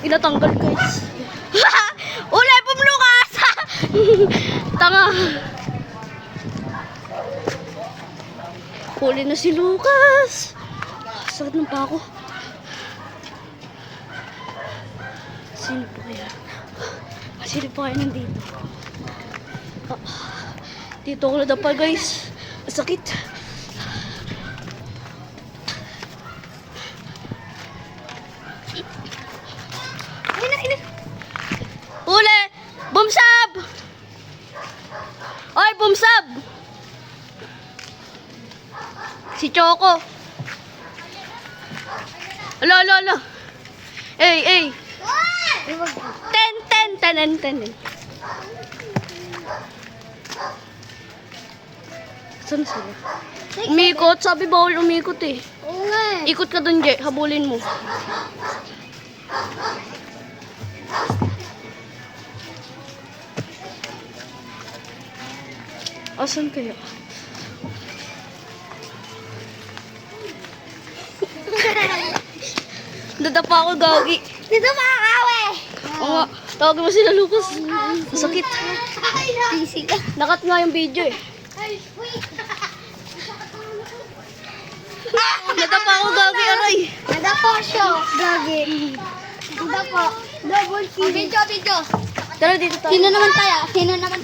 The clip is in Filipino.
Inatanggal guys. Ulay, pumlukas! Tanga. Huli na si Lucas. Sakit ng pako. Sino pa kaya? Sino pa kaya nandito? Dito ako nadapa guys. Sakit. Huli! Bumsab! Oy, bumsab! Si Choco. Alo. Ey. 10. Saan sila? Umikot. Sabi bawal umikot eh. Oo nga eh. Ikot ka dun, Jay. Habulin mo. Asan kaya? Dadapa ako, gagi. Dito makakawe. Oo nga. Tawagin mo sila, Lucas. Masakit. Easy ka. Nakat nga yung video eh. Nadapa ako, gagi, aray. Nadapo siya. Gagi. Nadapo. Double kill. Video. Tara dito tayo. Sino naman tayo?